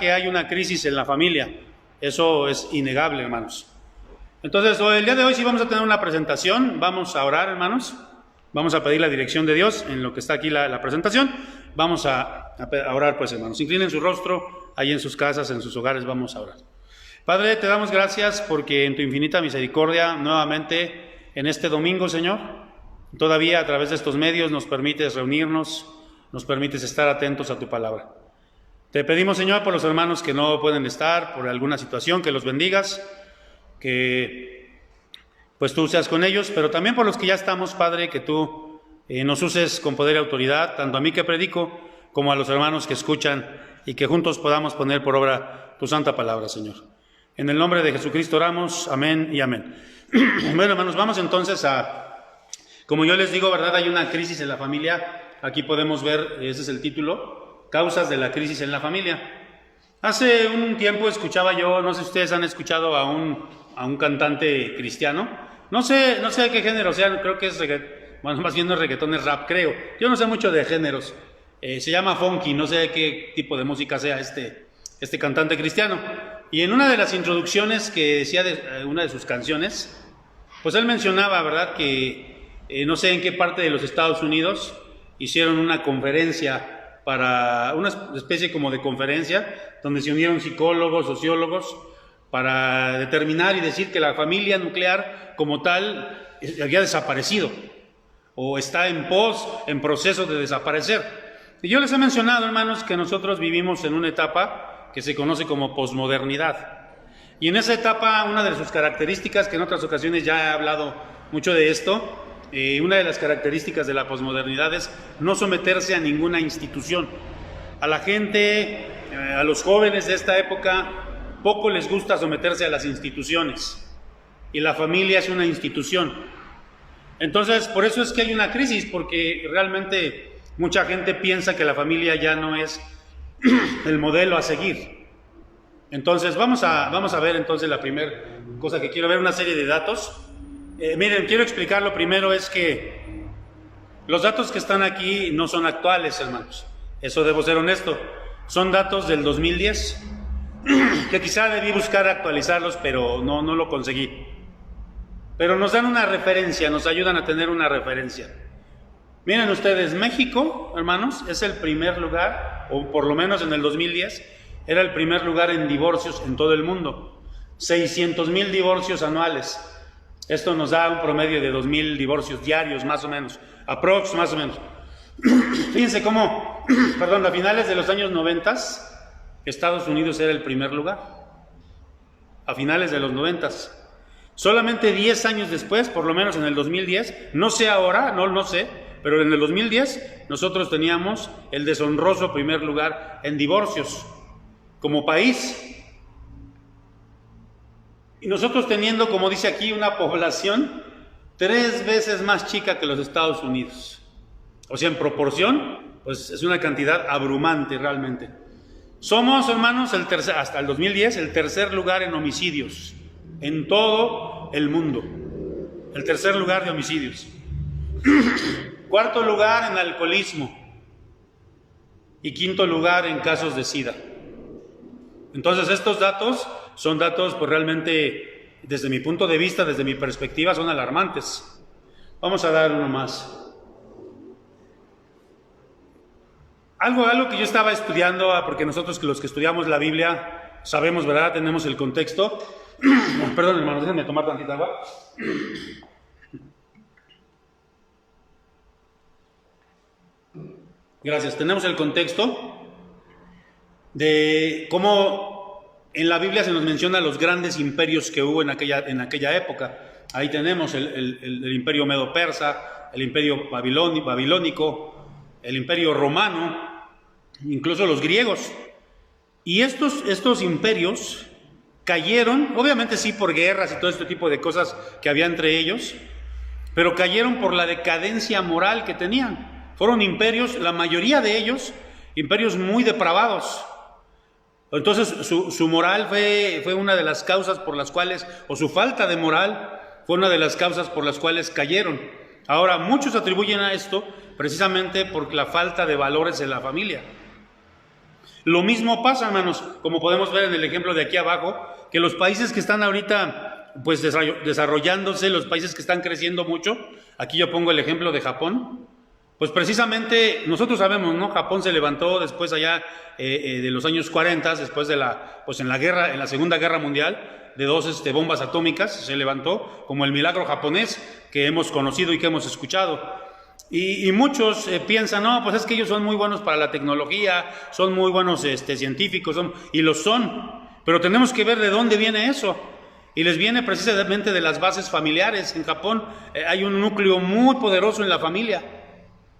que hay una crisis en la familia. Eso es innegable, hermanos. Entonces, el día de hoy sí vamos a tener una presentación. Vamos a orar, hermanos. Vamos a pedir la dirección de Dios en lo que está aquí la presentación. Vamos a orar, pues, hermanos. Inclinen su rostro ahí en sus casas, en sus hogares. Vamos a orar. Padre, te damos gracias porque en tu infinita misericordia, nuevamente en este domingo, Señor, todavía a través de estos medios nos permites reunirnos, nos permites estar atentos a tu palabra. Te pedimos, Señor, por los hermanos que no pueden estar, por alguna situación, que los bendigas, que pues tú seas con ellos, pero también por los que ya estamos, Padre, que tú nos uses con poder y autoridad, tanto a mí que predico, como a los hermanos que escuchan, y que juntos podamos poner por obra tu santa palabra, Señor. En el nombre de Jesucristo oramos, amén y amén. Bueno, hermanos, vamos entonces como yo les digo, ¿verdad? Hay una crisis en la familia. Aquí podemos ver, ese es el título, Causas de la crisis en la familia. Hace un tiempo escuchaba yo, no sé si ustedes han escuchado a un cantante cristiano. No sé de qué género sea, creo que es más bien no es reggaetón, es rap, creo. Yo no sé mucho de géneros. Se llama Funky, no sé qué tipo de música sea este cantante cristiano. Y en una de las introducciones que decía de una de sus canciones, pues él mencionaba, ¿verdad?, que no sé en qué parte de los Estados Unidos hicieron una conferencia, para una especie como de conferencia, donde se unieron psicólogos, sociólogos, para determinar y decir que la familia nuclear como tal había desaparecido, o está en proceso de desaparecer. Y yo les he mencionado, hermanos, que nosotros vivimos en una etapa que se conoce como posmodernidad. Y en esa etapa, una de sus características, que en otras ocasiones ya he hablado mucho de esto, una de las características de la posmodernidad es no someterse a ninguna institución. A la gente, a los jóvenes de esta época, poco les gusta someterse a las instituciones. Y la familia es una institución. Entonces, por eso es que hay una crisis, porque realmente mucha gente piensa que la familia ya no es el modelo a seguir. Entonces vamos a ver entonces la primera cosa que quiero ver, una serie de datos. Miren, quiero explicar, lo primero es que los datos que están aquí no son actuales, hermanos. Eso debo ser honesto. Son datos del 2010, que quizá debí buscar actualizarlos, pero no lo conseguí. Pero nos dan una referencia, nos ayudan a tener una referencia. Miren ustedes, México, hermanos, es el primer lugar, o por lo menos en el 2010, era el primer lugar en divorcios en todo el mundo. 600,000 divorcios anuales. Esto nos da un promedio de 2,000 divorcios diarios, más o menos. Aprox, más o menos. Fíjense cómo, a finales de los años 90, Estados Unidos era el primer lugar. A finales de los 90. Solamente 10 años después, por lo menos en el 2010, no sé ahora, no sé, pero en el 2010 nosotros teníamos el deshonroso primer lugar en divorcios como país. Y nosotros teniendo, como dice aquí, una población 3 veces más chica que los Estados Unidos. O sea, en proporción, pues es una cantidad abrumante realmente. Somos, hermanos, hasta el 2010, el tercer lugar en homicidios en todo el mundo. El tercer lugar de homicidios. Cuarto lugar en alcoholismo y quinto lugar en casos de SIDA. Entonces estos datos son datos pues realmente, desde mi punto de vista, desde mi perspectiva, son alarmantes. Vamos a dar uno más. Algo que yo estaba estudiando, porque nosotros los que estudiamos la Biblia sabemos, ¿verdad? Tenemos el contexto. Perdón, hermano, déjenme tomar tantita agua. Gracias. Tenemos el contexto de cómo en la Biblia se nos menciona los grandes imperios que hubo en aquella época. Ahí tenemos el imperio medo-persa, el imperio babilónico, el imperio romano, incluso los griegos. Y estos imperios cayeron, obviamente sí por guerras y todo este tipo de cosas que había entre ellos, pero cayeron por la decadencia moral que tenían. Fueron imperios, la mayoría de ellos, imperios muy depravados. Entonces su moral fue una de las causas por las cuales, o su falta de moral fue una de las causas por las cuales cayeron. Ahora, muchos atribuyen a esto precisamente por la falta de valores en la familia. Lo mismo pasa, hermanos, como podemos ver en el ejemplo de aquí abajo, que los países que están ahorita pues desarrollándose, los países que están creciendo mucho, aquí yo pongo el ejemplo de Japón, pues precisamente nosotros sabemos, ¿no? Japón se levantó después allá de los años 40, después de en la Segunda Guerra Mundial, de dos bombas atómicas, se levantó como el milagro japonés que hemos conocido y que hemos escuchado. Y muchos piensan, no, pues es que ellos son muy buenos para la tecnología, son muy buenos científicos, y lo son, pero tenemos que ver de dónde viene eso. Y les viene precisamente de las bases familiares. En Japón hay un núcleo muy poderoso en la familia.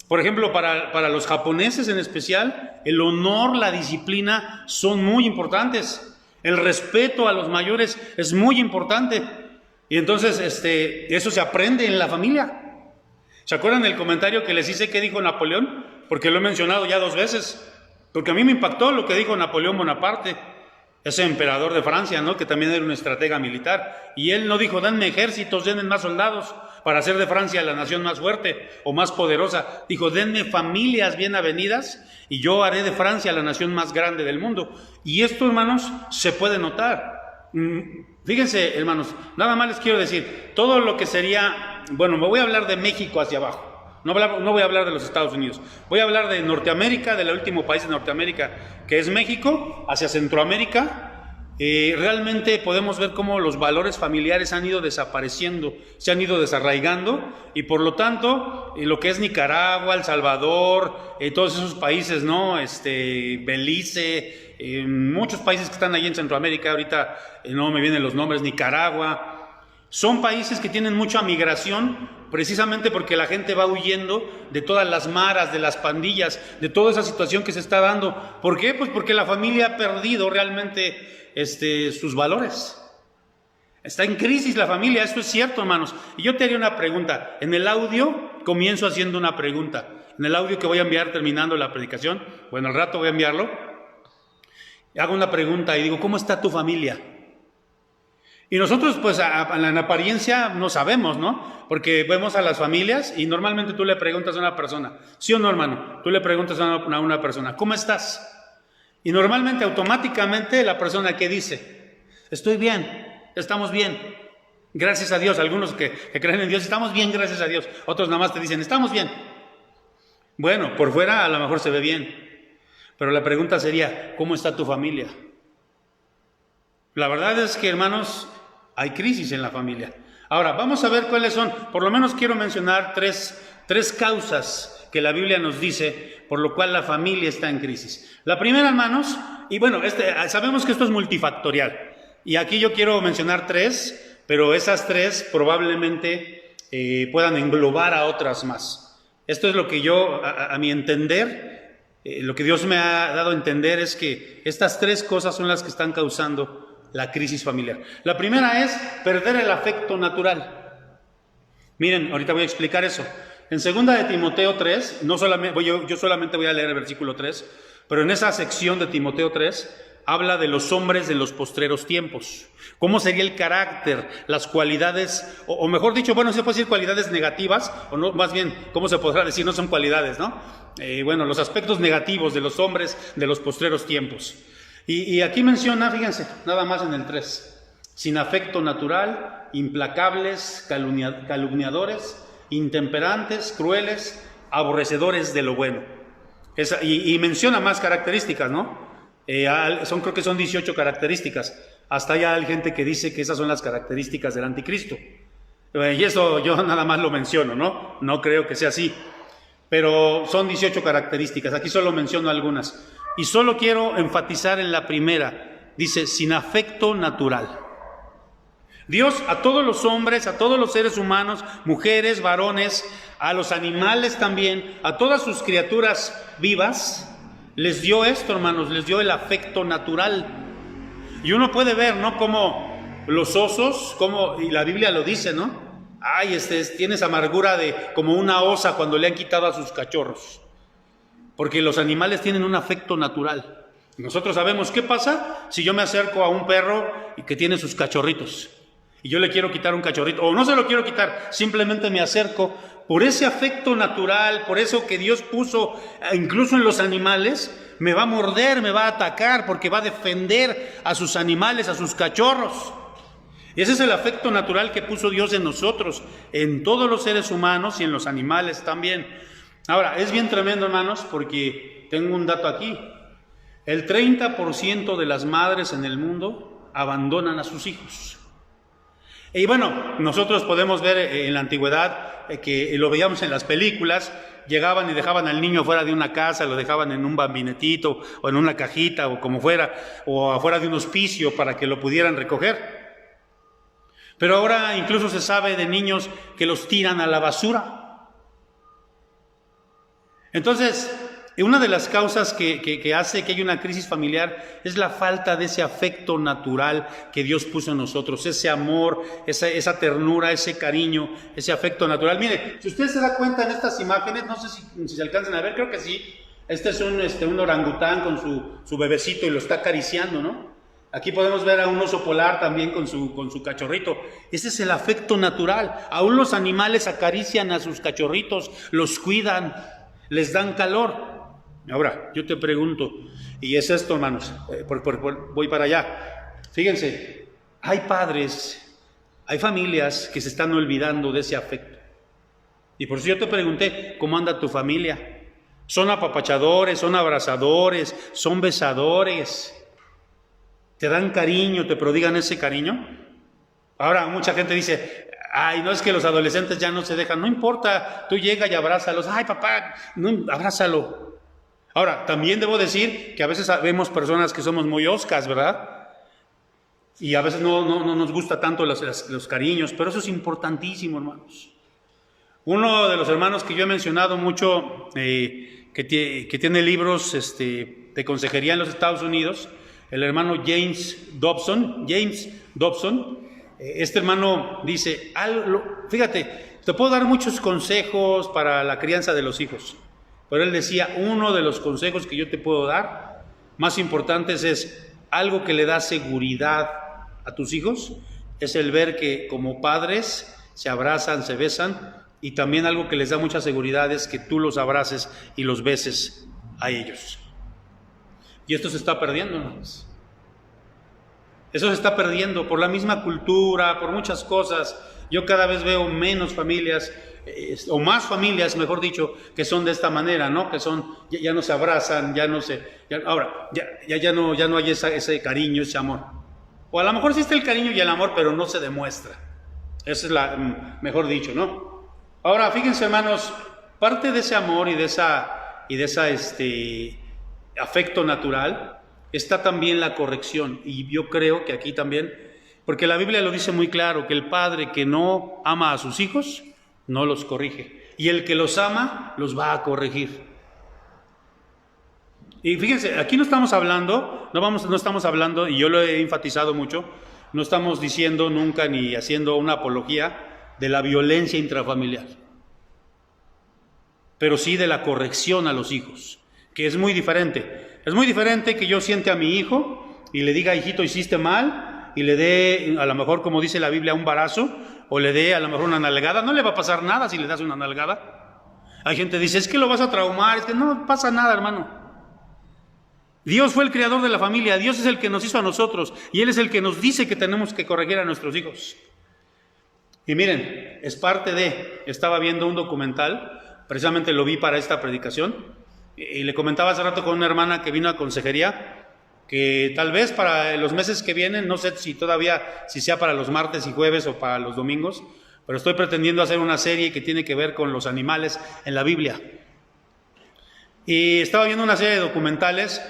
Por ejemplo, para los japoneses en especial, el honor, la disciplina son muy importantes. El respeto a los mayores es muy importante. Y entonces eso se aprende en la familia. ¿Se acuerdan del comentario que les hice que dijo Napoleón? Porque lo he mencionado ya 2 veces. Porque a mí me impactó lo que dijo Napoleón Bonaparte, ese emperador de Francia, ¿no? Que también era un estratega militar. Y él no dijo, denme ejércitos, denme más soldados para hacer de Francia la nación más fuerte o más poderosa. Dijo, denme familias bien avenidas y yo haré de Francia la nación más grande del mundo. Y esto, hermanos, se puede notar. Fíjense, hermanos, nada más les quiero decir, todo lo que sería, bueno, me voy a hablar de México hacia abajo, no voy a hablar de los Estados Unidos, voy a hablar de Norteamérica, del último país de Norteamérica, que es México, hacia Centroamérica. Realmente podemos ver cómo los valores familiares han ido desapareciendo, se han ido desarraigando, y por lo tanto, lo que es Nicaragua, El Salvador, todos esos países, ¿no? Belice, muchos países que están allí en Centroamérica, ahorita no me vienen los nombres, Nicaragua, son países que tienen mucha migración, precisamente porque la gente va huyendo de todas las maras, de las pandillas, de toda esa situación que se está dando. ¿Por qué? Pues porque la familia ha perdido realmente sus valores. Está en crisis la familia, esto es cierto, hermanos. Y yo te haría una pregunta. En el audio comienzo haciendo una pregunta. En el audio que voy a enviar terminando la predicación, bueno, al rato voy a enviarlo, hago una pregunta y digo, ¿cómo está tu familia? Y nosotros, pues, en apariencia no sabemos, ¿no? Porque vemos a las familias y normalmente tú le preguntas a una persona, ¿sí o no, hermano? Tú le preguntas a una persona, ¿cómo estás? Y normalmente, automáticamente, la persona que dice, estoy bien, estamos bien, gracias a Dios. Algunos que creen en Dios, estamos bien, gracias a Dios. Otros nada más te dicen, estamos bien. Bueno, por fuera a lo mejor se ve bien. Pero la pregunta sería, ¿cómo está tu familia? La verdad es que, hermanos, hay crisis en la familia. Ahora, vamos a ver cuáles son. Por lo menos quiero mencionar tres causas que la Biblia nos dice por lo cual la familia está en crisis. La primera, hermanos, y bueno, sabemos que esto es multifactorial. Y aquí yo quiero mencionar 3, pero esas 3 probablemente puedan englobar a otras más. Esto es lo que yo, a mi entender, lo que Dios me ha dado a entender es que estas 3 cosas son las que están causando la crisis familiar. La primera es perder el afecto natural. Miren, ahorita voy a explicar eso. En 2 de Timoteo 3, yo solamente voy a leer el versículo 3, pero en esa sección de Timoteo 3 habla de los hombres de los postreros tiempos. ¿Cómo sería el carácter, las cualidades, o mejor dicho, bueno, se puede decir cualidades negativas, o no, más bien, ¿cómo se podrá decir? No son cualidades, ¿no? Bueno, los aspectos negativos de los hombres de los postreros tiempos. Y aquí menciona, fíjense, nada más en el 3, sin afecto natural, implacables, calumniadores, intemperantes, crueles, aborrecedores de lo bueno. Y menciona más características, ¿no? Creo que son 18 características. Hasta hay gente que dice que esas son las características del anticristo. Y eso yo nada más lo menciono, ¿no? No creo que sea así. Pero son 18 características. Aquí solo menciono algunas. Y solo quiero enfatizar en la primera. Dice, sin afecto natural. Dios a todos los hombres, a todos los seres humanos, mujeres, varones, a los animales también, a todas sus criaturas vivas, les dio esto, hermanos, les dio el afecto natural. Y uno puede ver, ¿no? Como los osos, y la Biblia lo dice, ¿no? Ay, tienes amargura como una osa cuando le han quitado a sus cachorros. Porque los animales tienen un afecto natural. Nosotros sabemos qué pasa si yo me acerco a un perro y que tiene sus cachorritos. y yo le quiero quitar un cachorrito, o no se lo quiero quitar, simplemente me acerco, por ese afecto natural, por eso que Dios puso incluso en los animales, me va a morder, me va a atacar, porque va a defender a sus animales, a sus cachorros. Y ese es el afecto natural que puso Dios en nosotros, en todos los seres humanos y en los animales también. Ahora, es bien tremendo, hermanos, porque tengo un dato aquí. El 30% de las madres en el mundo abandonan a sus hijos. Y bueno, nosotros podemos ver en la antigüedad, que lo veíamos en las películas, llegaban y dejaban al niño fuera de una casa, lo dejaban en un bambinetito o en una cajita o como fuera, o afuera de un hospicio para que lo pudieran recoger. Pero ahora incluso se sabe de niños que los tiran a la basura. Entonces, una de las causas que hace que haya una crisis familiar es la falta de ese afecto natural que Dios puso en nosotros, ese amor, esa ternura, ese cariño, ese afecto natural. Mire, si usted se da cuenta en estas imágenes, no sé si se alcanzan a ver, creo que sí. Este es un orangután con su bebecito y lo está acariciando, ¿no? Aquí podemos ver a un oso polar también con su cachorrito. Ese es el afecto natural. Aún los animales acarician a sus cachorritos, los cuidan, les dan calor. Ahora, yo te pregunto, y es esto, hermanos, voy para allá. Fíjense, hay padres, hay familias que se están olvidando de ese afecto. Y por eso yo te pregunté, ¿cómo anda tu familia? ¿Son apapachadores, son abrazadores, son besadores? ¿Te dan cariño, te prodigan ese cariño? Ahora, mucha gente dice, ay, no es que los adolescentes ya no se dejan, no importa, tú llega y abrázalos, ay papá, no, abrázalo. Ahora, también debo decir que a veces vemos personas que somos muy oscas, ¿verdad? Y a veces no nos gusta tanto los cariños, pero eso es importantísimo, hermanos. Uno de los hermanos que yo he mencionado mucho, que tiene libros de consejería en los Estados Unidos, el hermano James Dobson, este hermano dice, fíjate, te puedo dar muchos consejos para la crianza de los hijos. Pero él decía, uno de los consejos que yo te puedo dar, más importantes, es algo que le da seguridad a tus hijos, es el ver que como padres se abrazan, se besan, y también algo que les da mucha seguridad es que tú los abraces y los beses a ellos. Y esto se está perdiendo, hermanos. Eso se está perdiendo por la misma cultura, por muchas cosas. Yo cada vez veo menos familias, o más familias, mejor dicho, que son de esta manera, ¿no? Que ya no se abrazan, ya no hay ese cariño, ese amor. O a lo mejor sí está el cariño y el amor, pero no se demuestra. Esa es mejor dicho, ¿no? Ahora, fíjense, hermanos, parte de ese amor y de ese afecto natural está también la corrección. Y yo creo que aquí también, porque la Biblia lo dice muy claro, que el padre que no ama a sus hijos, no los corrige. Y el que los ama, los va a corregir. Y fíjense, aquí no estamos hablando, no estamos hablando, y yo lo he enfatizado mucho, no estamos diciendo nunca ni haciendo una apología de la violencia intrafamiliar, pero sí de la corrección a los hijos, que es muy diferente. Es muy diferente que yo siente a mi hijo y le diga, hijito, hiciste mal, y le dé, a lo mejor, como dice la Biblia, un barazo, o le dé a lo mejor una nalgada. No le va a pasar nada si le das una nalgada. Hay gente que dice, es que lo vas a traumar, es que no pasa nada, hermano. Dios fue el creador de la familia, Dios es el que nos hizo a nosotros, y Él es el que nos dice que tenemos que corregir a nuestros hijos. Y miren, estaba viendo un documental, precisamente lo vi para esta predicación, y le comentaba hace rato con una hermana que vino a consejería, que tal vez para los meses que vienen, no sé si sea para los martes y jueves o para los domingos, pero estoy pretendiendo hacer una serie que tiene que ver con los animales en la Biblia. Y estaba viendo una serie de documentales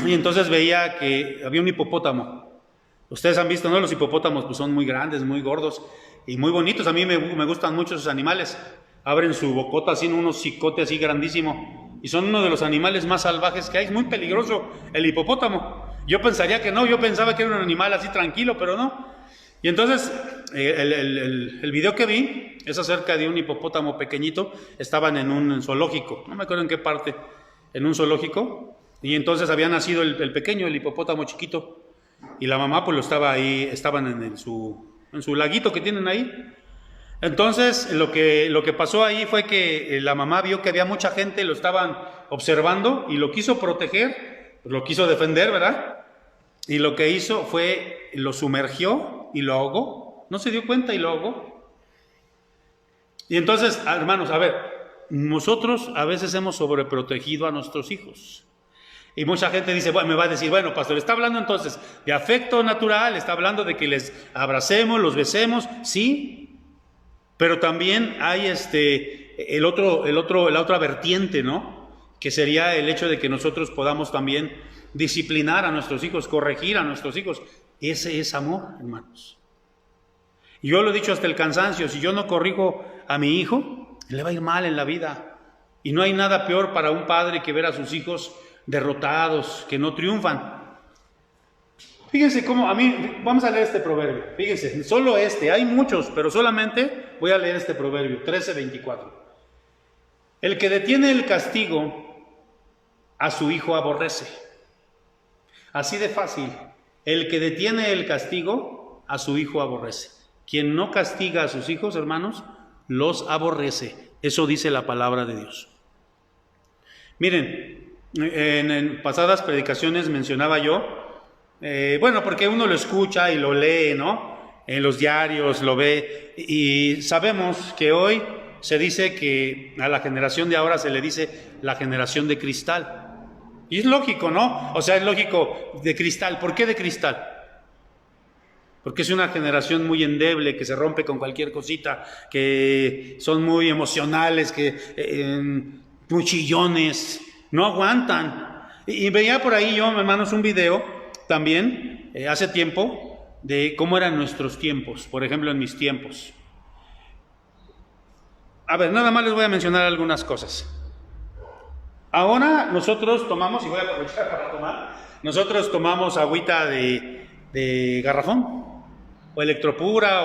y entonces veía que había un hipopótamo. Ustedes han visto, ¿no? Los hipopótamos pues son muy grandes, muy gordos y muy bonitos. A mí me gustan mucho esos animales. Abren su bocota así, unos cicotes así grandísimo. Y son uno de los animales más salvajes que hay. Es muy peligroso el hipopótamo. Yo pensaría que no, yo pensaba que era un animal así tranquilo, pero no. Y entonces el video que vi es acerca de un hipopótamo pequeñito. Estaban en un zoológico, no me acuerdo en qué parte, en un zoológico. Y entonces había nacido el pequeño, el hipopótamo chiquito. Y la mamá pues lo estaba ahí, estaban en su en su laguito que tienen ahí. Entonces, lo que pasó ahí fue que la mamá vio que había mucha gente, lo estaban observando y lo quiso proteger, lo quiso defender, ¿verdad? Y lo que hizo fue, lo sumergió y lo ahogó. No se dio cuenta y lo ahogó. Y entonces, hermanos, a ver, nosotros a veces hemos sobreprotegido a nuestros hijos. Y mucha gente dice, bueno, me va a decir, bueno, pastor, está hablando entonces de afecto natural, está hablando de que les abracemos, los besemos, sí, pero también hay la otra vertiente, ¿no? Que sería el hecho de que nosotros podamos también disciplinar a nuestros hijos, corregir a nuestros hijos. Ese es amor, hermanos. Y yo lo he dicho hasta el cansancio, si yo no corrijo a mi hijo, le va a ir mal en la vida. Y no hay nada peor para un padre que ver a sus hijos derrotados, que no triunfan. Fíjense cómo, vamos a leer este proverbio, fíjense, solo hay muchos, pero solamente voy a leer este proverbio, 13:24. El que detiene el castigo, a su hijo aborrece. Así de fácil, el que detiene el castigo, a su hijo aborrece. Quien no castiga a sus hijos, hermanos, los aborrece. Eso dice la palabra de Dios. Miren, en pasadas predicaciones mencionaba yo, porque uno lo escucha y lo lee, ¿no? En los diarios lo ve, y sabemos que hoy se dice que a la generación de ahora se le dice la generación de cristal. Y es lógico, ¿no? O sea, es lógico, de cristal. ¿Por qué de cristal? Porque es una generación muy endeble, que se rompe con cualquier cosita, que son muy emocionales, muy chillones, no aguantan. Y veía por ahí yo, hermanos, un video también, hace tiempo, de cómo eran nuestros tiempos, por ejemplo, en mis tiempos. A ver, nada más les voy a mencionar algunas cosas. Ahora nosotros tomamos, y voy a aprovechar para tomar, nosotros tomamos agüita de garrafón, o Electropura,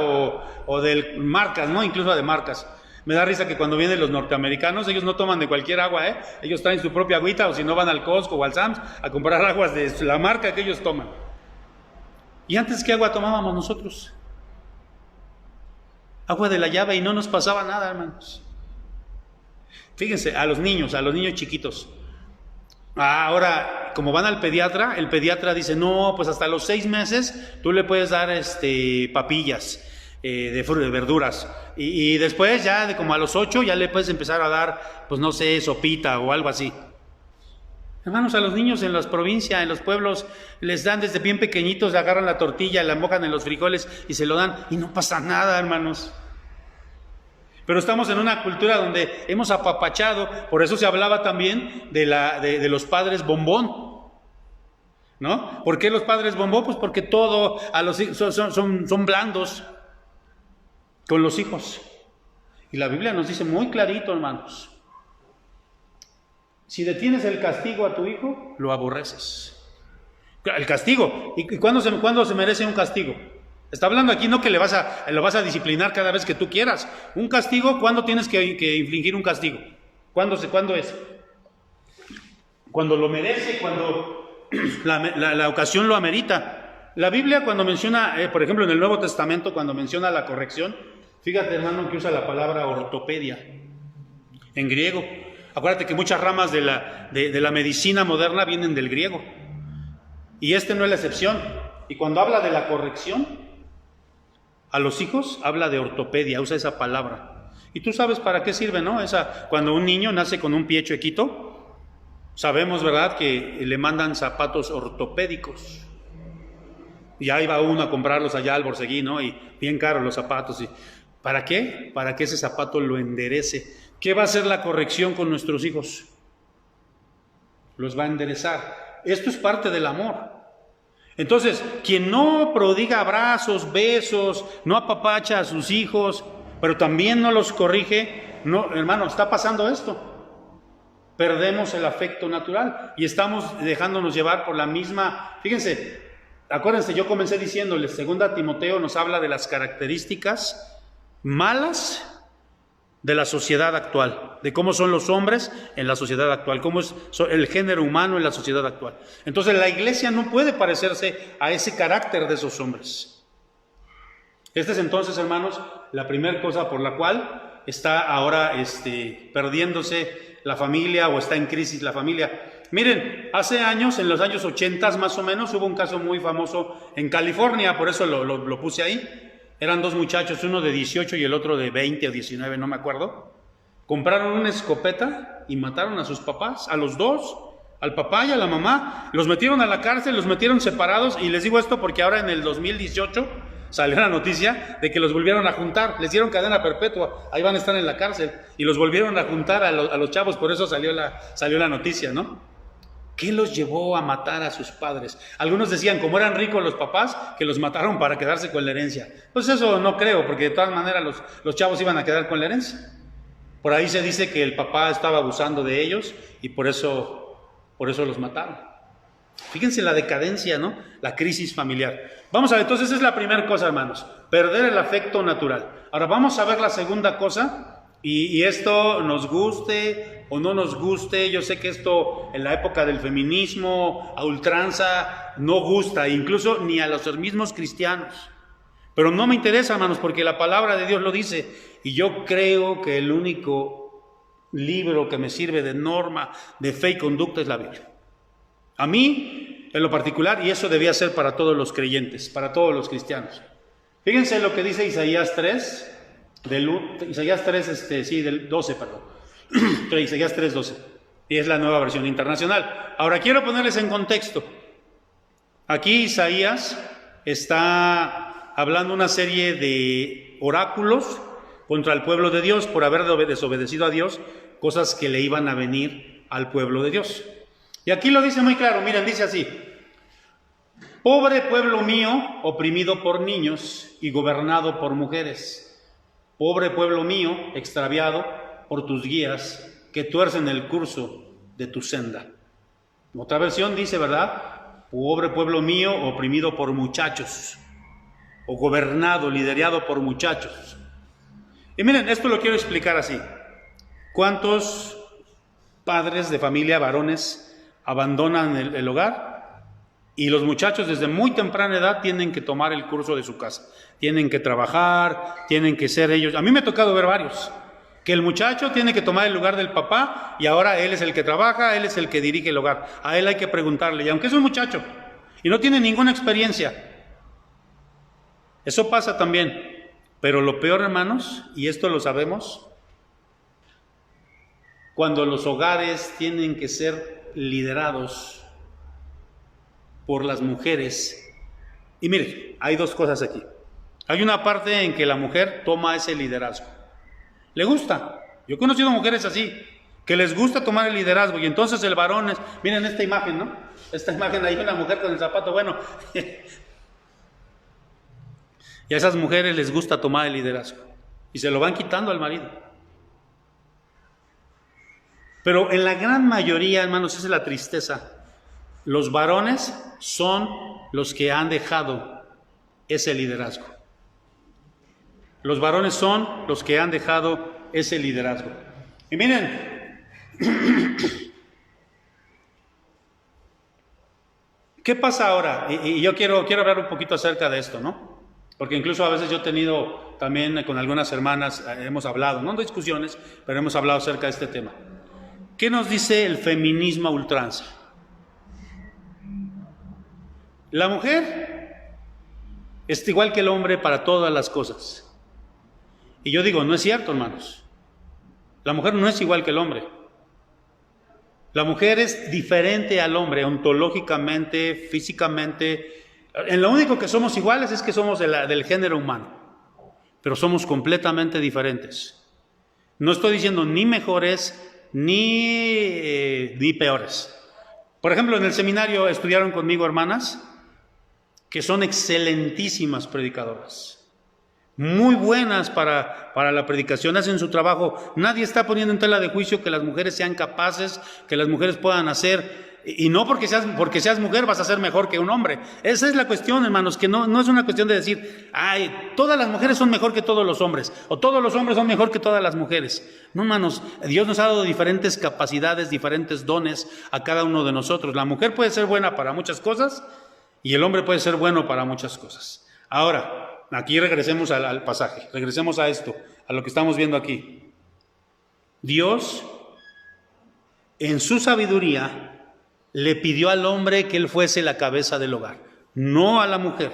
o de marcas, ¿no? Incluso de marcas. Me da risa que cuando vienen los norteamericanos, ellos no toman de cualquier agua, ¿eh? Ellos traen su propia agüita, o si no van al Costco o al Sam's a comprar aguas de la marca que ellos toman. ¿Y antes qué agua tomábamos nosotros? Agua de la llave, y no nos pasaba nada, hermanos. Fíjense, a los niños chiquitos. Ahora, como van al pediatra, el pediatra dice, no, pues hasta los 6 meses tú le puedes dar papillas de verduras. Y después ya, como a los 8, ya le puedes empezar a dar, pues no sé, sopita o algo así. Hermanos, a los niños en las provincias, en los pueblos, les dan desde bien pequeñitos, le agarran la tortilla, la mojan en los frijoles y se lo dan, y no pasa nada, hermanos. Pero estamos en una cultura donde hemos apapachado, por eso se hablaba también de los padres bombón, ¿no? ¿Por qué los padres bombón? Pues porque todo a los hijos son blandos con los hijos. Y la Biblia nos dice muy clarito, hermanos, si detienes el castigo a tu hijo, lo aborreces. El castigo. ¿Y cuándo se merece un castigo? Está hablando aquí no que lo vas a disciplinar cada vez que tú quieras. Un castigo, ¿cuándo tienes que infligir un castigo? ¿Cuándo es? Cuando lo merece, cuando la ocasión lo amerita. La Biblia cuando menciona, por ejemplo en el Nuevo Testamento, cuando menciona la corrección, fíjate, hermano, que usa la palabra ortopedia en griego. Acuérdate que muchas ramas de la medicina moderna vienen del griego. Y no es la excepción. Y cuando habla de la corrección a los hijos, habla de ortopedia, usa esa palabra. Y tú sabes para qué sirve, ¿no? Cuando un niño nace con un pie chuequito, sabemos, ¿verdad?, que le mandan zapatos ortopédicos. Y ahí va uno a comprarlos allá al Borseguí, ¿no? Y bien caros los zapatos. ¿Para qué? Para que ese zapato lo enderece. ¿Qué va a hacer la corrección con nuestros hijos? Los va a enderezar. Esto es parte del amor. Entonces, quien no prodiga abrazos, besos, no apapacha a sus hijos, pero también no los corrige, no, hermano, está pasando esto. Perdemos el afecto natural y estamos dejándonos llevar por la misma. Fíjense, acuérdense, yo comencé diciéndoles, 2 Timoteo nos habla de las características malas de la sociedad actual, de cómo son los hombres en la sociedad actual, cómo es el género humano en la sociedad actual. Entonces la iglesia no puede parecerse a ese carácter de esos hombres. Esta es entonces, hermanos, la primera cosa por la cual está ahora perdiéndose la familia o está en crisis la familia. Miren, hace años, en los años 80 más o menos, hubo un caso muy famoso en California, por eso lo puse ahí. Eran dos muchachos, uno de 18 y el otro de 20 o 19, no me acuerdo. Compraron una escopeta y mataron a sus papás, a los dos, al papá y a la mamá. Los metieron a la cárcel, los metieron separados, y les digo esto porque ahora en el 2018 salió la noticia de que los volvieron a juntar, les dieron cadena perpetua, ahí van a estar en la cárcel, y los volvieron a juntar a los chavos, por eso salió la noticia, ¿no? ¿Qué los llevó a matar a sus padres? Algunos decían, como eran ricos los papás, que los mataron para quedarse con la herencia. Pues eso no creo, porque de todas maneras los chavos iban a quedar con la herencia. Por ahí se dice que el papá estaba abusando de ellos y por eso los mataron. Fíjense la decadencia, ¿no? La crisis familiar. Vamos a ver, entonces esa es la primera cosa, hermanos. Perder el afecto natural. Ahora vamos a ver la segunda cosa, y esto nos guste o no nos guste. Yo sé que esto en la época del feminismo a ultranza no gusta, incluso ni a los mismos cristianos. Pero no me interesa, hermanos, porque la palabra de Dios lo dice. Y yo creo que el único libro que me sirve de norma de fe y conducta es la Biblia. A mí, en lo particular, y eso debía ser para todos los creyentes, para todos los cristianos. Fíjense lo que dice Isaías 3, del 12, perdón. Isaías 3, 12. Y es la nueva versión internacional. Ahora quiero ponerles en contexto. Aquí Isaías está hablando una serie de oráculos contra el pueblo de Dios por haber desobedecido a Dios, cosas que le iban a venir al pueblo de Dios. Y aquí lo dice muy claro, miren, dice así: pobre pueblo mío, oprimido por niños y gobernado por mujeres. Pobre pueblo mío, extraviado por tus guías, que tuercen el curso de tu senda. Otra versión dice, ¿verdad? Pobre pueblo mío, oprimido por muchachos, o gobernado, liderado por muchachos. Y miren, esto lo quiero explicar así. ¿Cuántos padres de familia, varones, abandonan el hogar? Y los muchachos desde muy temprana edad tienen que tomar el curso de su casa. Tienen que trabajar, tienen que ser ellos. A mí me ha tocado ver varios. Que el muchacho tiene que tomar el lugar del papá y ahora él es el que trabaja, él es el que dirige el hogar. A él hay que preguntarle, y aunque es un muchacho y no tiene ninguna experiencia, eso pasa también. Pero lo peor, hermanos, y esto lo sabemos, cuando los hogares tienen que ser liderados por las mujeres. Y miren, hay dos cosas aquí. Hay una parte en que la mujer toma ese liderazgo. Le gusta. Yo he conocido mujeres así, que les gusta tomar el liderazgo, y entonces el varón es, miren esta imagen, ¿no? Esta imagen, ahí una mujer con el zapato, bueno. Y a esas mujeres les gusta tomar el liderazgo. Y se lo van quitando al marido. Pero en la gran mayoría, hermanos, esa es la tristeza. Los varones son los que han dejado ese liderazgo. Los varones son los que han dejado ese liderazgo. Y miren, ¿qué pasa ahora? Y yo quiero hablar un poquito acerca de esto, ¿no? Porque incluso a veces yo he tenido también con algunas hermanas, hemos hablado, no de discusiones, pero hemos hablado acerca de este tema. ¿Qué nos dice el feminismo a ultranza? La mujer es igual que el hombre para todas las cosas. Y yo digo, no es cierto, hermanos. La mujer no es igual que el hombre. La mujer es diferente al hombre, ontológicamente, físicamente. En lo único que somos iguales es que somos del género humano. Pero somos completamente diferentes. No estoy diciendo ni mejores ni peores. Por ejemplo, en el seminario estudiaron conmigo hermanas que son excelentísimas predicadoras. Muy buenas para la predicación, hacen su trabajo. Nadie está poniendo en tela de juicio que las mujeres sean capaces, que las mujeres puedan hacer, y no porque seas mujer vas a ser mejor que un hombre. Esa es la cuestión, hermanos, que no es una cuestión de decir, ay, todas las mujeres son mejor que todos los hombres, o todos los hombres son mejor que todas las mujeres. No, hermanos, Dios nos ha dado diferentes capacidades, diferentes dones a cada uno de nosotros. La mujer puede ser buena para muchas cosas, y el hombre puede ser bueno para muchas cosas. Ahora, aquí regresemos al pasaje, regresemos a esto, a lo que estamos viendo aquí. Dios, en su sabiduría, le pidió al hombre que él fuese la cabeza del hogar, no a la mujer.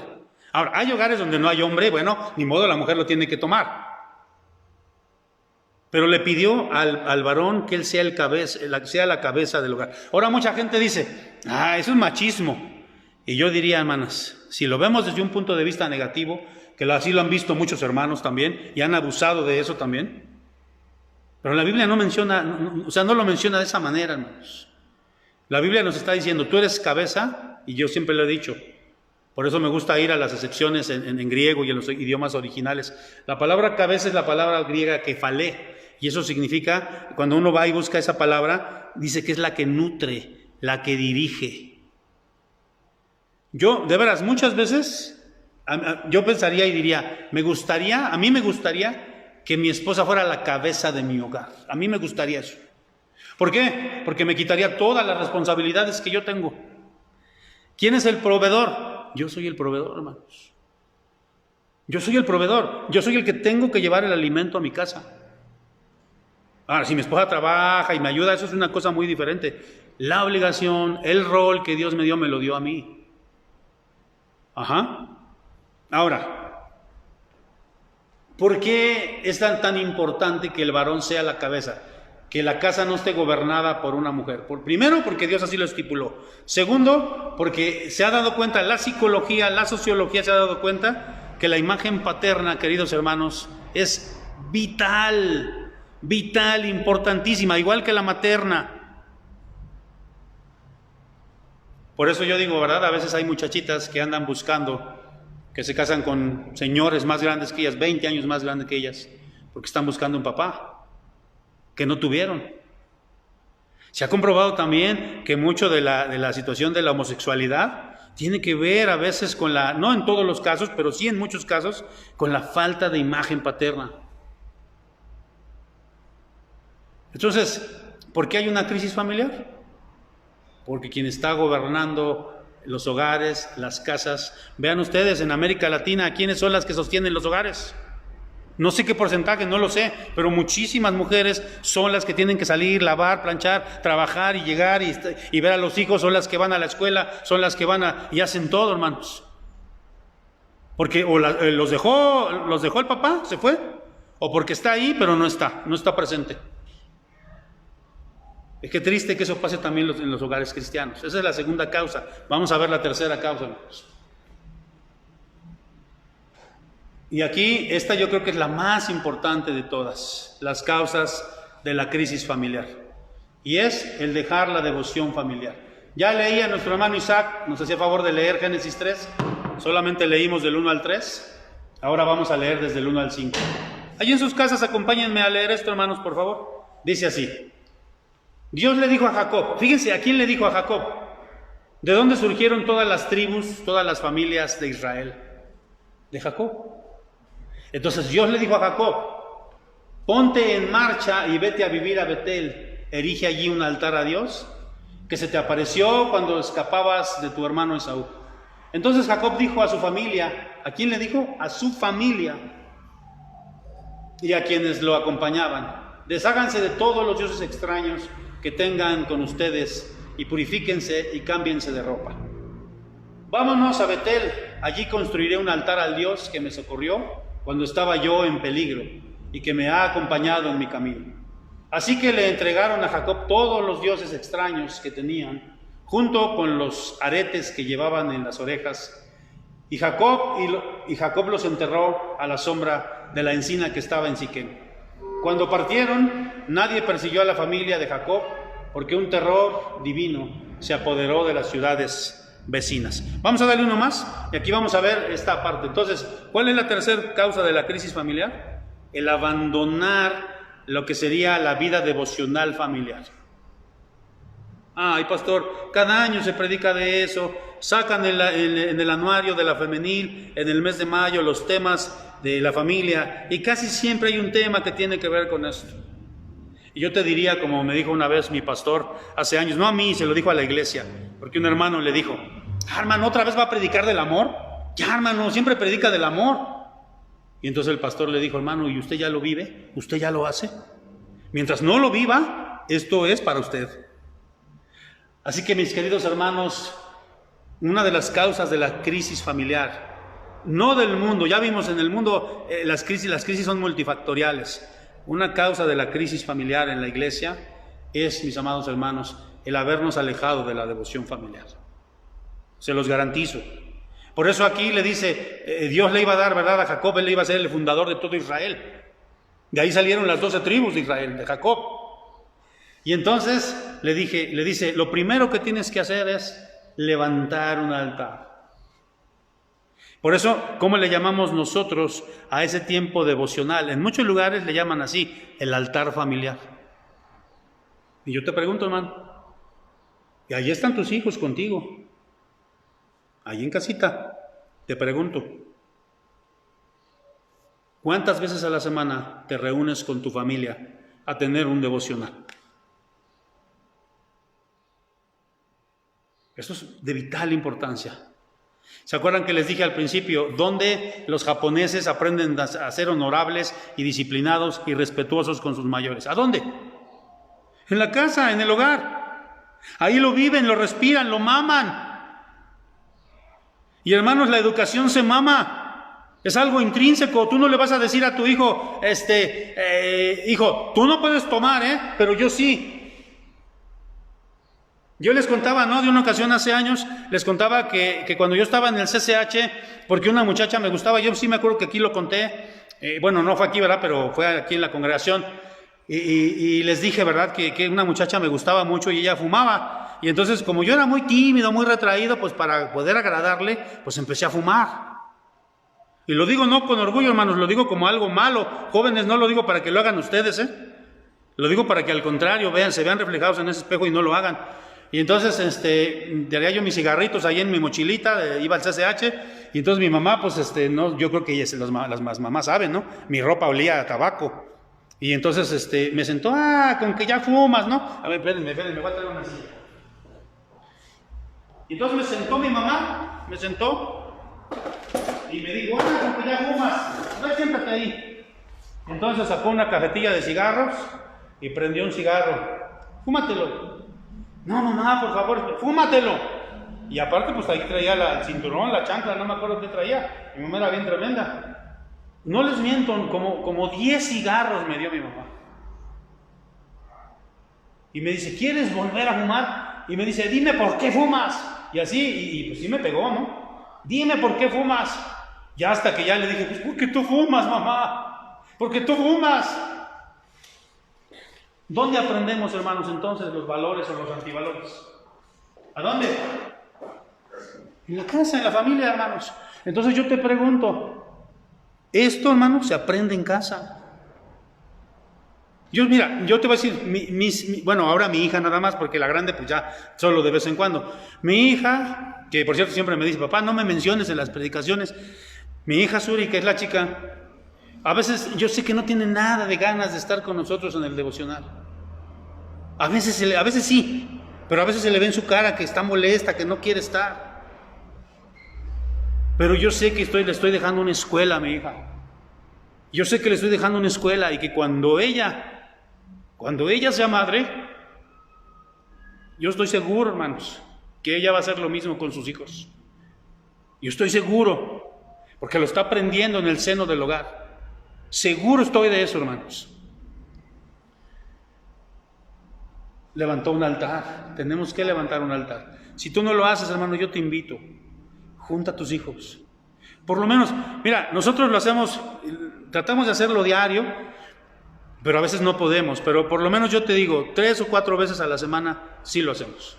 Ahora, hay hogares donde no hay hombre, bueno, ni modo, la mujer lo tiene que tomar. Pero le pidió al varón que él sea la cabeza del hogar. Ahora mucha gente dice, eso es machismo. Y yo diría, hermanas, si lo vemos desde un punto de vista negativo, que así lo han visto muchos hermanos también, y han abusado de eso también. Pero la Biblia no menciona, no lo menciona de esa manera, hermanos. La Biblia nos está diciendo, tú eres cabeza, y yo siempre lo he dicho. Por eso me gusta ir a las excepciones en griego y en los idiomas originales. La palabra cabeza es la palabra griega kefalé. Y eso significa, cuando uno va y busca esa palabra, dice que es la que nutre, la que dirige. Yo, de veras, muchas veces, yo pensaría y diría, a mí me gustaría que mi esposa fuera la cabeza de mi hogar. A mí me gustaría eso. ¿Por qué? Porque me quitaría todas las responsabilidades que yo tengo. ¿Quién es el proveedor? Yo soy el proveedor, hermanos. Yo soy el proveedor. Yo soy el que tengo que llevar el alimento a mi casa. Ahora, si mi esposa trabaja y me ayuda, eso es una cosa muy diferente. La obligación, el rol que Dios me dio, me lo dio a mí. Ahora, ¿por qué es tan importante que el varón sea la cabeza? Que la casa no esté gobernada por una mujer. Primero, porque Dios así lo estipuló. Segundo, porque se ha dado cuenta, la psicología, la sociología se ha dado cuenta que la imagen paterna, queridos hermanos, es vital, importantísima, igual que la materna. Por eso yo digo, ¿verdad? A veces hay muchachitas que andan buscando, que se casan con señores más grandes que ellas, 20 años más grandes que ellas, porque están buscando un papá que no tuvieron. Se ha comprobado también que mucho de la situación de la homosexualidad tiene que ver a veces con no en todos los casos, pero sí en muchos casos, con la falta de imagen paterna. Entonces, ¿por qué hay una crisis familiar? Porque quien está gobernando los hogares, las casas, vean ustedes en América Latina, ¿quiénes son las que sostienen los hogares? No sé qué porcentaje, no lo sé, pero muchísimas mujeres son las que tienen que salir, lavar, planchar, trabajar y llegar y ver a los hijos, son las que van a la escuela, son las que y hacen todo, hermanos. Porque o los dejó el papá, se fue, o porque está ahí, pero no está presente. Es que triste que eso pase también en los hogares cristianos. Esa es la segunda causa. Vamos a ver la tercera causa, hermanos. Y aquí, esta yo creo que es la más importante de todas las causas de la crisis familiar. Y es el dejar la devoción familiar. Ya leía nuestro hermano Isaac, nos hacía favor de leer Génesis 3. Solamente leímos del 1 al 3. Ahora vamos a leer desde el 1 al 5. Allí en sus casas, acompáñenme a leer esto, hermanos, por favor. Dice así. Dios le dijo a Jacob, fíjense, ¿a quién le dijo a Jacob? ¿De dónde surgieron todas las tribus, todas las familias de Israel? De Jacob. Entonces Dios le dijo a Jacob, ponte en marcha y vete a vivir a Betel, erige allí un altar a Dios, que se te apareció cuando escapabas de tu hermano Esaú. Entonces Jacob dijo a su familia, ¿a quién le dijo? A su familia y a quienes lo acompañaban, desháganse de todos los dioses extraños que tengan con ustedes y purifíquense y cámbiense de ropa. Vámonos a Betel, allí construiré un altar al Dios que me socorrió cuando estaba yo en peligro y que me ha acompañado en mi camino. Así que le entregaron a Jacob todos los dioses extraños que tenían, junto con los aretes que llevaban en las orejas, y Jacob los enterró a la sombra de la encina que estaba en Siquem. Cuando partieron, nadie persiguió a la familia de Jacob, porque un terror divino se apoderó de las ciudades vecinas. Vamos a darle uno más, y aquí vamos a ver esta parte. Entonces, ¿cuál es la tercera causa de la crisis familiar? El abandonar lo que sería la vida devocional familiar. Ay, pastor, cada año se predica de eso, sacan en el anuario de la femenil, en el mes de mayo, los temas de la familia, y casi siempre hay un tema que tiene que ver con esto. Y yo te diría, como me dijo una vez mi pastor hace años, no a mí, se lo dijo a la iglesia, porque un hermano le dijo, hermano, ¿otra vez va a predicar del amor? Ya, hermano, siempre predica del amor. Y entonces el pastor le dijo, hermano, ¿y usted ya lo vive? ¿Usted ya lo hace? Mientras no lo viva, esto es para usted. Así que, mis queridos hermanos, una de las causas de la crisis familiar, no del mundo, ya vimos en el mundo las crisis son multifactoriales. Una causa de la crisis familiar en la iglesia es, mis amados hermanos, el habernos alejado de la devoción familiar. Se los garantizo. Por eso aquí le dice, Dios le iba a dar, ¿verdad? A Jacob, él le iba a ser el fundador de todo Israel. De ahí salieron las 12 tribus de Israel, de Jacob. Y entonces le dice, lo primero que tienes que hacer es levantar un altar. Por eso, ¿cómo le llamamos nosotros a ese tiempo devocional? En muchos lugares le llaman así, el altar familiar. Y yo te pregunto, hermano, y allí están tus hijos contigo, allí en casita, te pregunto, ¿cuántas veces a la semana te reúnes con tu familia a tener un devocional? Esto es de vital importancia. ¿Se acuerdan que les dije al principio dónde los japoneses aprenden a ser honorables y disciplinados y respetuosos con sus mayores? ¿A dónde? En la casa, en el hogar. Ahí lo viven, lo respiran, lo maman. Y hermanos, la educación se mama. Es algo intrínseco. Tú no le vas a decir a tu hijo, hijo, tú no puedes tomar, pero yo sí. Yo les contaba, ¿no? De una ocasión hace años, les contaba que cuando yo estaba en el CCH, porque una muchacha me gustaba, yo sí me acuerdo que aquí lo conté, bueno, no fue aquí, ¿verdad? Pero fue aquí en la congregación, y les dije, ¿verdad? Que una muchacha me gustaba mucho y ella fumaba, y entonces como yo era muy tímido, muy retraído, pues para poder agradarle, pues empecé a fumar. Y lo digo no con orgullo, hermanos, lo digo como algo malo. Jóvenes, no lo digo para que lo hagan ustedes, Lo digo para que al contrario se vean reflejados en ese espejo y no lo hagan. Y entonces, tenía yo mis cigarritos ahí en mi mochilita, iba al CCH, y entonces mi mamá, pues, no, yo creo que las mamás saben, ¿no? Mi ropa olía a tabaco. Y entonces, me sentó, con que ya fumas, ¿no? A ver, espérenme, me voy a traer una silla. Y entonces me sentó mi mamá, y me dijo, con que ya fumas, no, siéntate ahí. Entonces sacó una cajetilla de cigarros y prendió un cigarro. Fúmatelo. No, mamá, por favor, fúmatelo. Y aparte, pues ahí traía el cinturón, la chancla, no me acuerdo qué traía. Mi mamá era bien tremenda. No les miento, como 10 cigarros me dio mi mamá. Y me dice, ¿quieres volver a fumar? Y me dice, dime por qué fumas. Y así, y pues sí me pegó, ¿no? Dime por qué fumas. Ya hasta que ya le dije, pues porque tú fumas, mamá. Porque tú fumas. ¿Dónde aprendemos, hermanos, entonces los valores o los antivalores? ¿A dónde? En la casa, en la familia, hermanos. Entonces yo te pregunto, ¿esto, hermanos, se aprende en casa? Mira, yo te voy a decir, bueno, ahora mi hija nada más, porque la grande pues ya solo de vez en cuando. Mi hija, que por cierto siempre me dice, papá, no me menciones en las predicaciones. Mi hija Suri, que es la chica, a veces yo sé que no tiene nada de ganas de estar con nosotros en el devocional. A veces sí, pero a veces se le ve en su cara que está molesta, que no quiere estar. Pero yo sé que le estoy dejando una escuela a mi hija. Yo sé que le estoy dejando una escuela y que cuando ella sea madre, yo estoy seguro, hermanos, que ella va a hacer lo mismo con sus hijos. Yo estoy seguro, porque lo está aprendiendo en el seno del hogar. Seguro estoy de eso, hermanos. Levantó un altar. Tenemos que levantar un altar. Si tú no lo haces, hermano, yo te invito. Junta a tus hijos. Por lo menos, mira, nosotros lo hacemos, tratamos de hacerlo diario, pero a veces no podemos. Pero por lo menos yo te digo, 3 o 4 veces a la semana sí lo hacemos.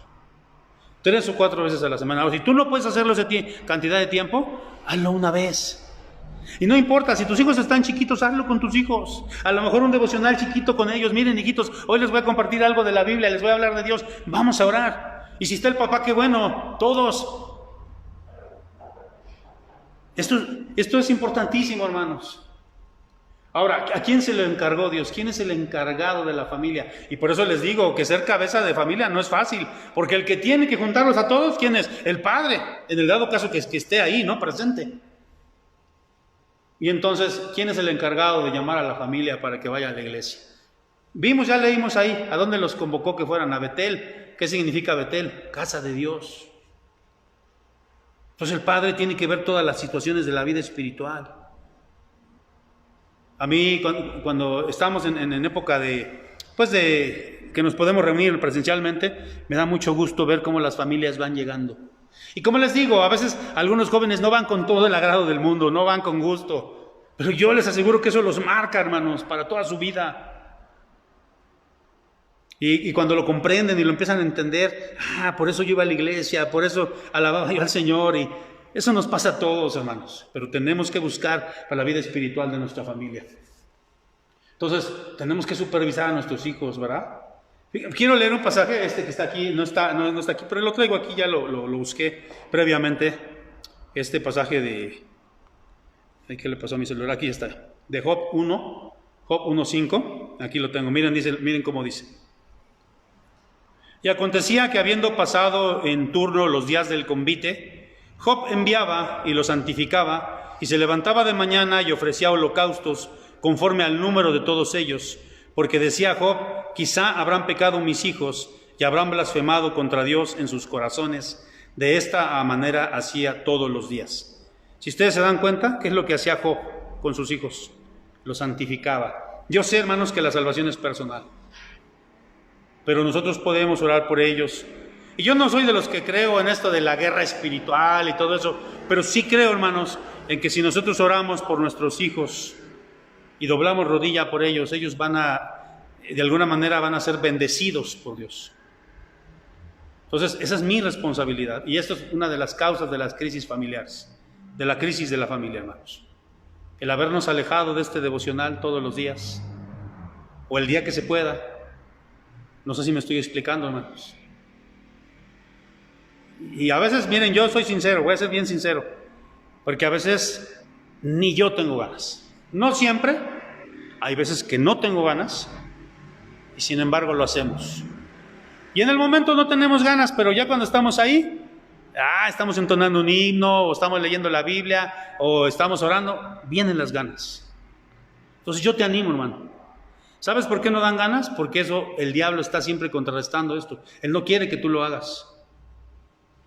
3 o 4 veces a la semana. O si tú no puedes hacerlo esa cantidad de tiempo, hazlo una vez. Y no importa, si tus hijos están chiquitos, hazlo con tus hijos. A lo mejor un devocional chiquito con ellos. Miren, hijitos, hoy les voy a compartir algo de la Biblia, les voy a hablar de Dios. Vamos a orar. Y si está el papá, qué bueno, todos. Esto es importantísimo, hermanos. Ahora, ¿a quién se le encargó Dios? ¿Quién es el encargado de la familia? Y por eso les digo que ser cabeza de familia no es fácil, porque el que tiene que juntarlos a todos, ¿quién es? El padre, en el dado caso que esté ahí, ¿no? Presente. Y entonces, ¿quién es el encargado de llamar a la familia para que vaya a la iglesia? Ya leímos ahí, ¿a dónde los convocó que fueran? A Betel. ¿Qué significa Betel? Casa de Dios. Entonces el padre tiene que ver todas las situaciones de la vida espiritual. A mí, cuando estamos en época de que nos podemos reunir presencialmente, me da mucho gusto ver cómo las familias van llegando. Y como les digo, a veces algunos jóvenes no van con todo el agrado del mundo, no van con gusto, pero yo les aseguro que eso los marca, hermanos, para toda su vida. Y cuando lo comprenden y lo empiezan a entender, por eso yo iba a la iglesia, por eso alababa yo al Señor, y eso nos pasa a todos, hermanos, pero tenemos que buscar para la vida espiritual de nuestra familia. Entonces, tenemos que supervisar a nuestros hijos, ¿verdad? Quiero leer un pasaje, que está aquí, no está aquí, pero lo traigo aquí, ya lo busqué previamente, este pasaje de... ¿Qué le pasó a mi celular? Aquí está, de Job 1, Job 1:5, aquí lo tengo, miren cómo dice. Y acontecía que habiendo pasado en turno los días del convite, Job enviaba y lo santificaba, y se levantaba de mañana y ofrecía holocaustos conforme al número de todos ellos, porque decía Job, quizá habrán pecado mis hijos y habrán blasfemado contra Dios en sus corazones. De esta manera hacía todos los días. Si ustedes se dan cuenta, ¿qué es lo que hacía Job con sus hijos? Los santificaba. Yo sé, hermanos, que la salvación es personal, pero nosotros podemos orar por ellos. Y yo no soy de los que creo en esto de la guerra espiritual y todo eso, pero sí creo, hermanos, en que si nosotros oramos por nuestros hijos y doblamos rodilla por ellos, ellos de alguna manera van a ser bendecidos por Dios. Entonces, esa es mi responsabilidad, y esto es una de las causas de las crisis familiares, de la crisis de la familia, hermanos. El habernos alejado de este devocional todos los días, o el día que se pueda. No sé si me estoy explicando, hermanos. Y a veces, miren, yo soy sincero, voy a ser bien sincero, porque a veces ni yo tengo ganas. No siempre, hay veces que no tengo ganas, y sin embargo lo hacemos. Y en el momento no tenemos ganas, pero ya cuando estamos ahí, estamos entonando un himno, o estamos leyendo la Biblia, o estamos orando, vienen las ganas. Entonces yo te animo, hermano. ¿Sabes por qué no dan ganas? Porque el diablo está siempre contrarrestando esto. Él no quiere que tú lo hagas.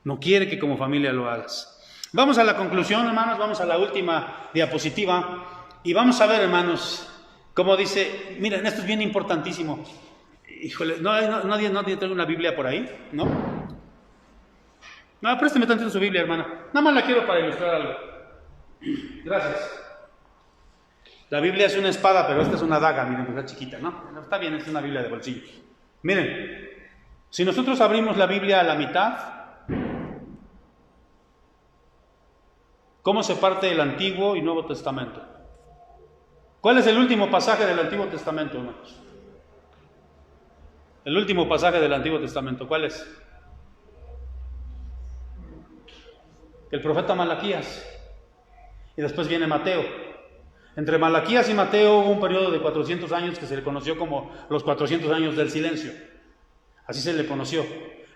No quiere que como familia lo hagas. Vamos a la conclusión, hermanos, vamos a la última diapositiva. Y vamos a ver, hermanos, cómo dice, miren, esto es bien importantísimo. Híjole, nadie tiene una Biblia por ahí, ¿no? No, présteme tantito su Biblia, hermana. Nada más la quiero para ilustrar algo. Gracias. La Biblia es una espada, pero esta es una daga, miren, está chiquita, ¿no? Está bien, es una Biblia de bolsillo. Miren, si nosotros abrimos la Biblia a la mitad, ¿cómo se parte el Antiguo y Nuevo Testamento? ¿Cuál es el último pasaje del Antiguo Testamento, hermanos? El último pasaje del Antiguo Testamento, ¿cuál es? El profeta Malaquías. Y después viene Mateo. Entre Malaquías y Mateo hubo un periodo de 400 años que se le conoció como los 400 años del silencio. Así se le conoció.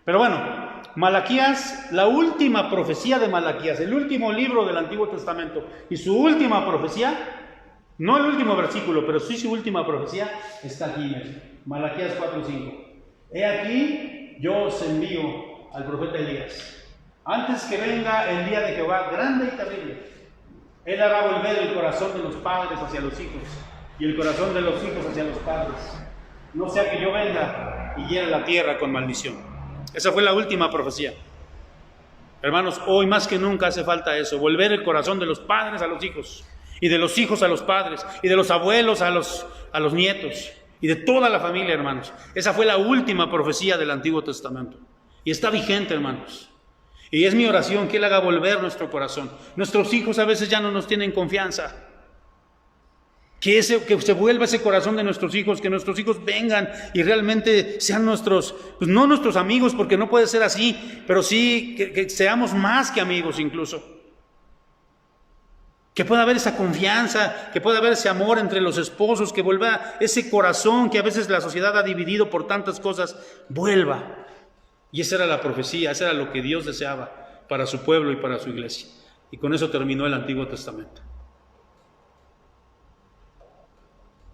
Pero bueno, Malaquías, la última profecía de Malaquías, el último libro del Antiguo Testamento, y su última profecía, no el último versículo, pero sí su última profecía, está aquí, Malaquías 4:5. He aquí, yo os envío al profeta Elías, antes que venga el día de Jehová grande y terrible. Él hará volver el corazón de los padres hacia los hijos, y el corazón de los hijos hacia los padres. No sea que yo venga y hiera la tierra con maldición. Esa fue la última profecía. Hermanos, hoy más que nunca hace falta eso, volver el corazón de los padres a los hijos, y de los hijos a los padres, y de los abuelos a los nietos, y de toda la familia, hermanos. Esa fue la última profecía del Antiguo Testamento, y está vigente, hermanos. Y es mi oración que Él haga volver nuestro corazón. Nuestros hijos a veces ya no nos tienen confianza. Que se vuelva ese corazón de nuestros hijos, que nuestros hijos vengan y realmente sean nuestros, pues no nuestros amigos, porque no puede ser así, pero sí que seamos más que amigos incluso. Que pueda haber esa confianza, que pueda haber ese amor entre los esposos, que vuelva ese corazón que a veces la sociedad ha dividido por tantas cosas, vuelva. Y esa era la profecía, esa era lo que Dios deseaba para su pueblo y para su iglesia. Y con eso terminó el Antiguo Testamento.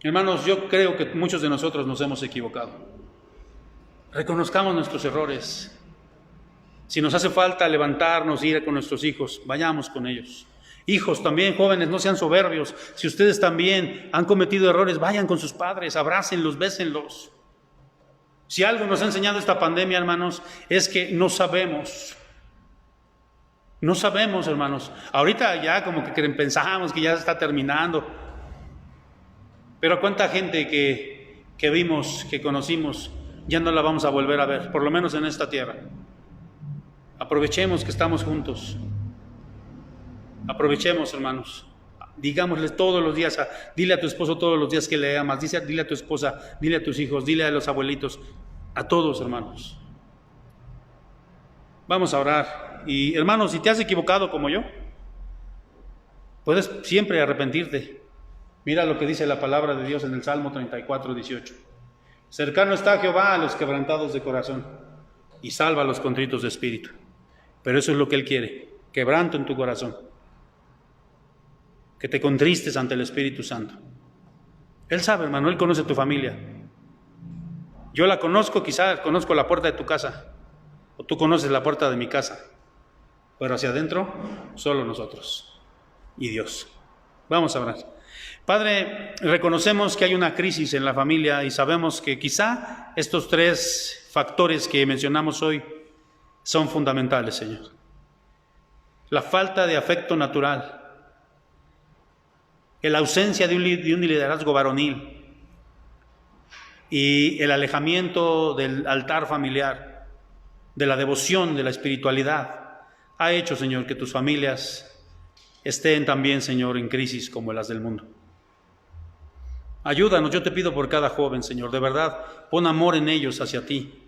Hermanos, yo creo que muchos de nosotros nos hemos equivocado. Reconozcamos nuestros errores. Si nos hace falta levantarnos, ir con nuestros hijos, vayamos con ellos. Hijos también, jóvenes, no sean soberbios. Si ustedes también han cometido errores, vayan con sus padres, abrácenlos, bésenlos. Si algo nos ha enseñado esta pandemia, hermanos, es que no sabemos. No sabemos, hermanos. Ahorita ya como que pensamos que ya se está terminando. Pero cuánta gente que vimos, que conocimos, ya no la vamos a volver a ver, por lo menos en esta tierra. Aprovechemos que estamos juntos. Aprovechemos, hermanos. Digámosle todos los días, dile a tu esposo todos los días que le amas, dile a tu esposa, dile a tus hijos, dile a los abuelitos, a todos, hermanos. Vamos a orar. Y hermanos, si te has equivocado como yo, puedes siempre arrepentirte. Mira lo que dice la palabra de Dios en el Salmo 34, 18. Cercano está Jehová a los quebrantados de corazón y salva a los contritos de espíritu. Pero eso es lo que Él quiere, quebranto en tu corazón, que te contristes ante el Espíritu Santo. Él sabe, hermano, Él conoce tu familia. Yo la conozco, quizás conozco la puerta de tu casa, o tú conoces la puerta de mi casa, pero hacia adentro, solo nosotros y Dios. Vamos a orar. Padre, reconocemos que hay una crisis en la familia y sabemos que quizá estos 3 factores que mencionamos hoy son fundamentales, Señor. La falta de afecto natural, la ausencia de un liderazgo varonil y el alejamiento del altar familiar, de la devoción, de la espiritualidad, ha hecho, Señor, que tus familias estén también, Señor, en crisis como las del mundo. Ayúdanos, yo te pido por cada joven, Señor, de verdad, pon amor en ellos hacia ti.